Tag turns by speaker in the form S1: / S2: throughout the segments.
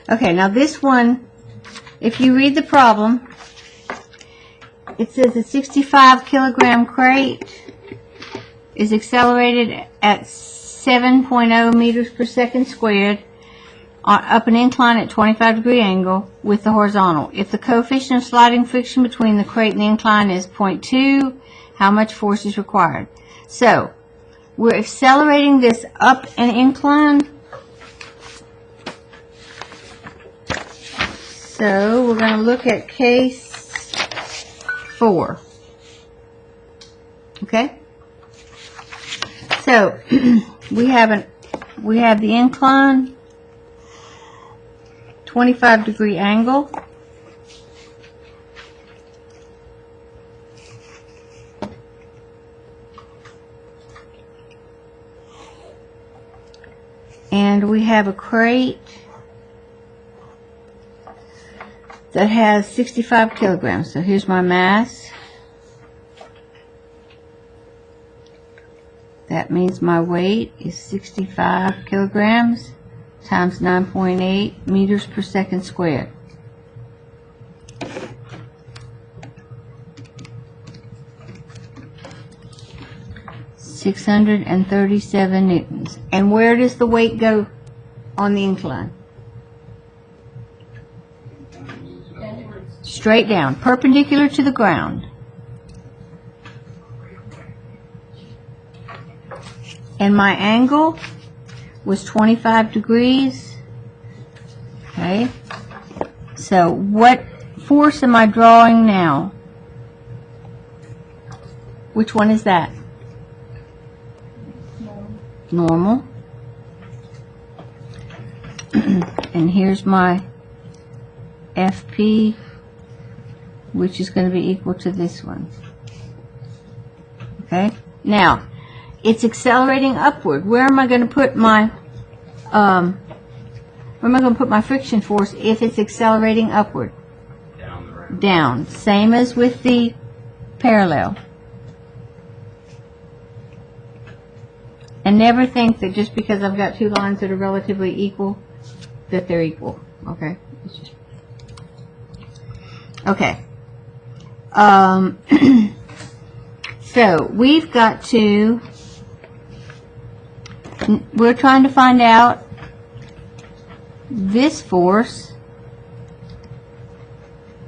S1: Okay, now this one, if you read the problem, it says a 65 kilogram crate is accelerated at 7.0 meters per second squared up an incline at 25-degree angle with the horizontal. If the coefficient of sliding friction between the crate and the incline is 0.2, how much force is required? So, we're accelerating this up an incline. So, we're going to look at case 4. Okay? So, we have the incline, 25-degree angle. And we have a crate that has 65 kilograms. So here's my mass. That means my weight is 65 kilograms times 9.8 meters per second squared. $637 newtons. And where does the weight go on the incline? Straight down, perpendicular to the ground. And my angle was 25 degrees. Okay. So what force am I drawing now? Which one is that? Normal. And here's my FP, which is going to be equal to this one. Okay? Now, it's accelerating upward. Where am I going to put my friction force if it's accelerating upward?
S2: Down the ramp.
S1: Down. Same as with the parallel. And never think that just because I've got two lines that are relatively equal, that they're equal. Okay? It's just, okay. So, we've got to, we're trying to find out this force,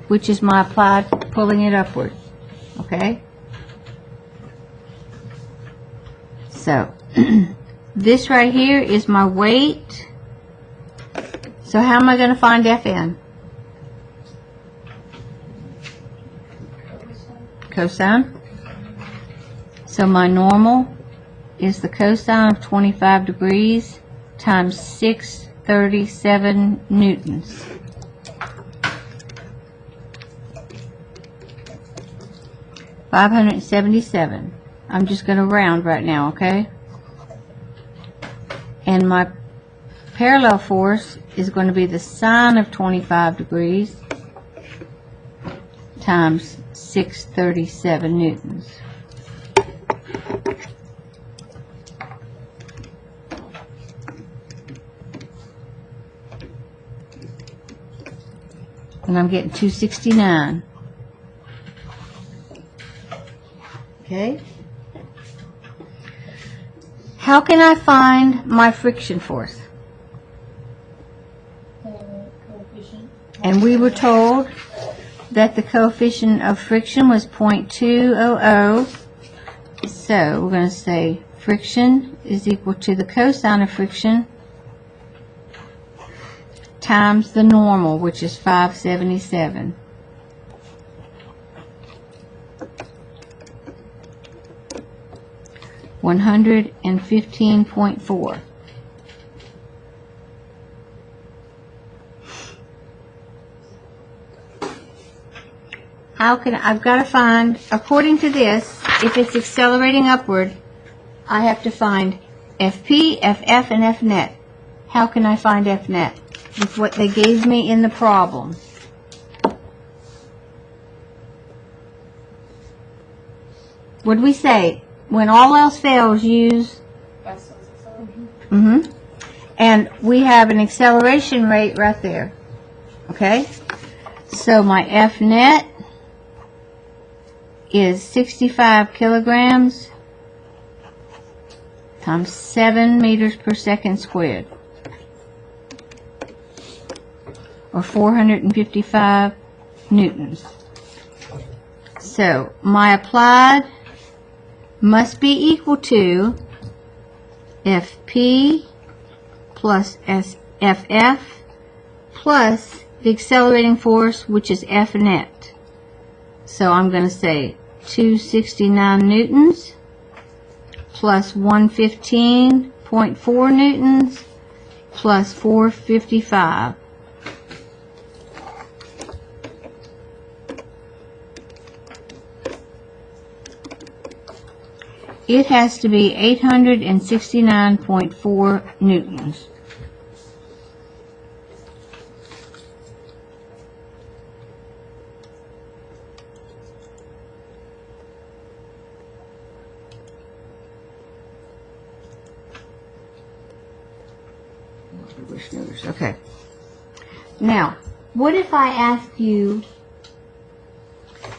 S1: which is my applied pulling it upward. Okay? So, this right here is my weight. So how am I going to find Fn? Cosine. So my normal is the cosine of 25 degrees times 637 newtons. $577. I'm just going to round right now, okay? And my parallel force is going to be the sine of 25 degrees times 637 newtons. And I'm getting 269. Okay? How can I find my friction force?
S3: Coefficient.
S1: And we were told that the coefficient of friction was 0.200. So we're going to say friction is equal to the cosine of friction times the normal, which is 577. $115.4. How can I've got to find, according to this, if it's accelerating upward, I have to find FP, FF, and Fnet. How can I find Fnet? With what they gave me in the problem. What did we say? When all else fails, use And we have an acceleration rate right there. Okay? So my F net is 65 kilograms times 7 meters per second squared, or 455 newtons. So my applied must be equal to Fp plus FF plus the accelerating force, which is F net. So I'm going to say 269 newtons plus 115.4 newtons plus 455. It has to be 869.4 newtons. Okay. Now, what if I ask you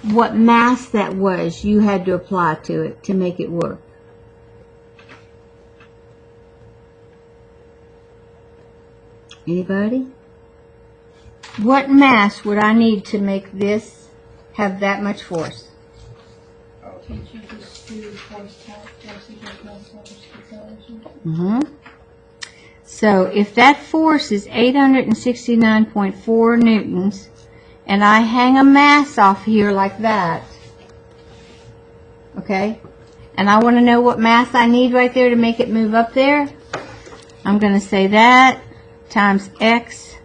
S1: what mass that was you had to apply to it to make it work? Anybody? What mass would I need to make this have that much force?
S3: Can't you just do force equals mass times acceleration?
S1: Mm-hmm. So if that force is 869.4 newtons, and I hang a mass off here like that, okay, and I want to know what mass I need right there to make it move up there, I'm going to say that times x,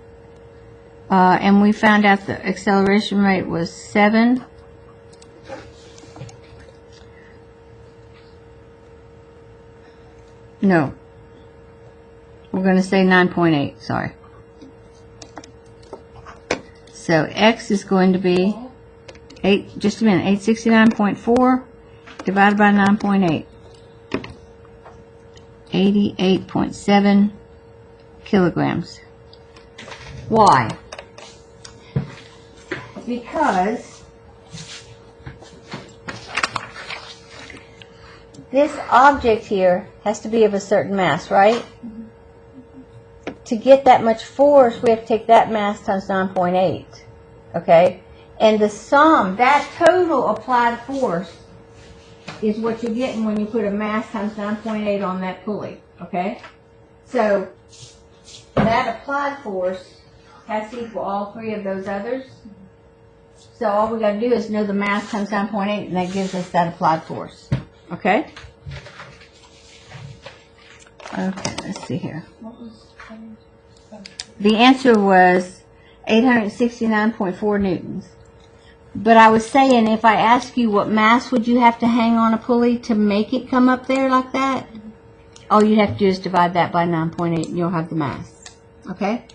S1: and we found out the acceleration rate was 7. No. We're going to say 9.8, sorry. So x is going to be 869.4 divided by 9.8. 88.7 kilograms. Why? Because this object here has to be of a certain mass, right? To get that much force, we have to take that mass times 9.8, okay? And the sum, that total applied force, is what you're getting when you put a mass times 9.8 on that pulley, okay? So that applied force has to equal all three of those others. So all we got to do is know the mass times 9.8, and that gives us that applied force, okay? Okay, let's see here.
S3: What was
S1: The answer was 869.4 newtons. But I was saying, if I ask you what mass would you have to hang on a pulley to make it come up there like that, all you'd have to do is divide that by 9.8 and you'll have the mass. Okay?